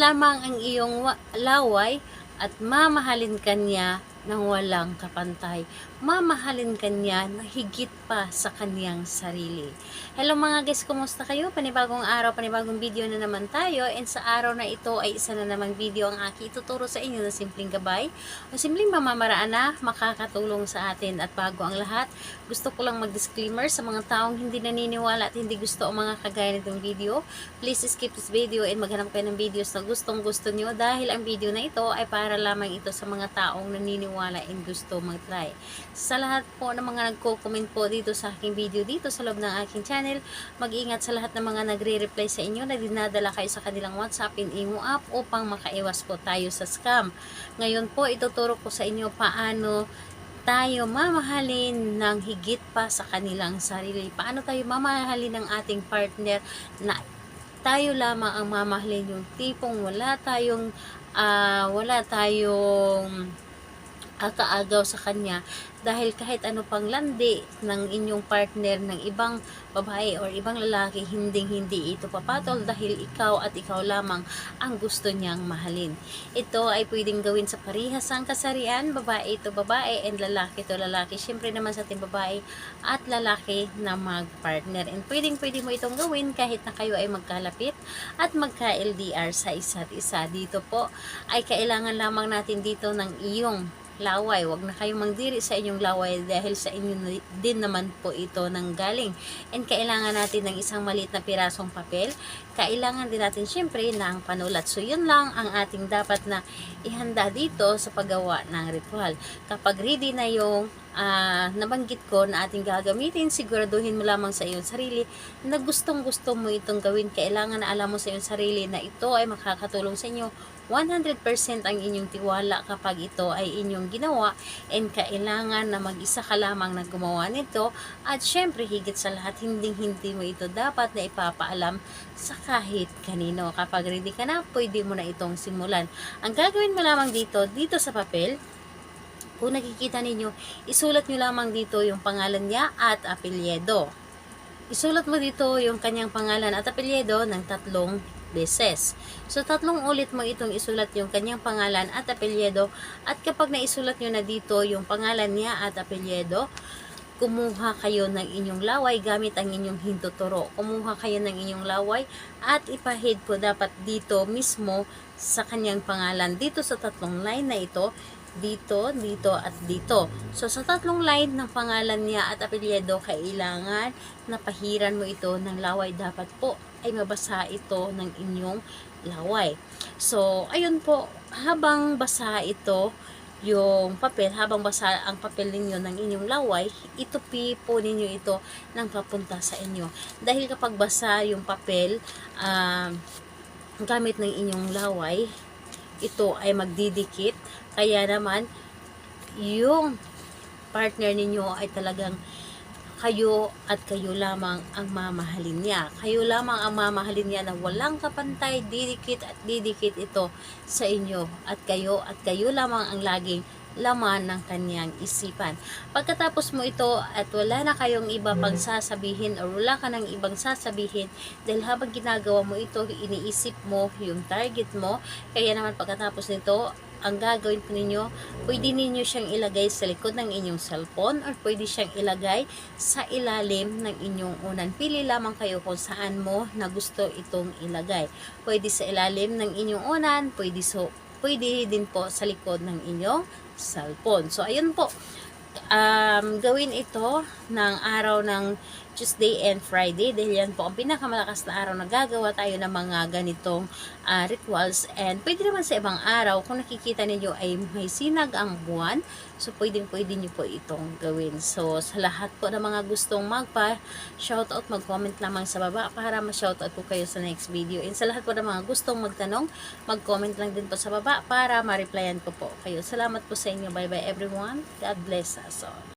lamang ang iyong laway at mamahalin ka niya ng walang kapantay. Mamahalin ka niya na higit pa sa kaniyang sarili. Hello mga guys, kumusta kayo? Panibagong araw, panibagong video na naman tayo. And sa araw na ito ay isa na namang video ang aking ituturo sa inyo na simpleng gabay o simpleng mamamaraan na makakatulong sa atin. At bago ang lahat, gusto ko lang mag-disclaimer sa mga taong hindi naniniwala at hindi gusto ang mga kagaya nitong video. Please skip this video and maghanap kayo ng videos na gustong gusto nyo dahil ang video na ito ay para lamang ito sa mga taong naniniwala and gusto mag-try. Sa lahat po ng mga nagko-comment po dito sa aking video dito sa loob ng aking channel, mag-ingat sa lahat ng mga nagre-reply sa inyo na dinadala kayo sa kanilang WhatsApp and Imo app upang makaiwas po tayo sa scam. Ngayon po ituturo ko sa inyo paano tayo mamahalin ng higit pa sa kanilang sarili. Paano tayo mamahalin ng ating partner na tayo lamang ang mamahalin, yung tipong wala tayong akaagaw sa kanya dahil kahit ano pang landi ng inyong partner ng ibang babae or ibang lalaki, hindi ito papatol dahil ikaw at ikaw lamang ang gusto niyang mahalin. Ito ay pwedeng gawin sa parehas ang kasarian, babae ito babae and lalaki ito lalaki. Siyempre naman sa ating babae at lalaki na mag-partner. And pwedeng mo itong gawin kahit na kayo ay magkalapit at magka-LDR sa isa't isa. Dito po ay kailangan lamang natin dito ng iyong laway. Huwag na kayong mangdiri sa inyong laway dahil sa inyo din naman po ito nanggaling. And kailangan natin ng isang maliit na pirasong papel. Kailangan din natin syempre ng panulat. So yun lang ang ating dapat na ihanda dito sa paggawa ng ritual. Kapag ready na yung nabanggit ko na ating gagamitin, siguraduhin mo lamang sa iyong sarili na gustong gusto mo itong gawin. Kailangan na alam mo sa iyong sarili na ito ay makakatulong sa inyo 100% ang inyong tiwala kapag ito ay inyong ginawa, and kailangan na mag-isa ka lamang na gumawa nito. At syempre higit sa lahat, hindi mo ito dapat na ipapaalam sa kahit kanino. Kapag ready ka na, pwede mo na itong simulan. Ang gagawin mo lamang dito sa papel, kung nakikita ninyo, isulat nyo lamang dito yung pangalan niya at apelyido. Isulat mo dito yung kanyang pangalan at apelyido ng 3 beses. So 3 ulit mo itong isulat yung kanyang pangalan at apelyido, at kapag naisulat nyo na dito yung pangalan niya at apelyido, kumuha kayo ng inyong laway gamit ang inyong hintuturo. Kumuha kayo ng inyong laway at ipahid po dapat dito mismo sa kanyang pangalan. Dito sa 3 line na ito, dito, dito, at dito. So, sa 3 line ng pangalan niya at apelyido, kailangan na pahiran mo ito ng laway. Dapat po ay mabasa ito ng inyong laway. So, ayun po, habang basa ito, yung papel, habang basa ang papel ninyo ng inyong laway, itupi po ninyo ito ng papunta sa inyo. Dahil kapag basa yung papel, gamit ng inyong laway, ito ay magdidikit. Kaya naman, yung partner ninyo ay talagang kayo at kayo lamang ang mamahalin niya. Kayo lamang ang mamahalin niya na walang kapantay, didikit at didikit ito sa inyo. At kayo lamang ang laging laman ng kanyang isipan. Pagkatapos mo ito at wala na kayong iba pang sasabihin o wala ka ng ibang sasabihin, dahil habang ginagawa mo ito, iniisip mo yung target mo. Kaya naman pagkatapos nito, ang gagawin po ninyo, pwede ninyo siyang ilagay sa likod ng inyong cellphone or pwede siyang ilagay sa ilalim ng inyong unan. Pili lamang kayo kung saan mo na gusto itong ilagay. Pwede sa ilalim ng inyong unan, pwede din po sa likod ng inyong cellphone. So, ayun po. Gawin ito ng araw ng Tuesday and Friday dahil yan po ang pinakamalakas na araw na gagawa tayo ng mga ganitong rituals. And pwede naman sa ibang araw, kung nakikita ninyo ay may sinag ang buwan, so pwede nyo po itong gawin. So sa lahat po ng mga gustong magpa-shoutout, mag-comment lamang sa baba para ma-shoutout po kayo sa next video. And sa lahat po ng mga gustong magtanong, mag-comment lang din po sa baba para ma-replyan ko po kayo. Salamat po sa inyo. Bye bye everyone. God bless us all.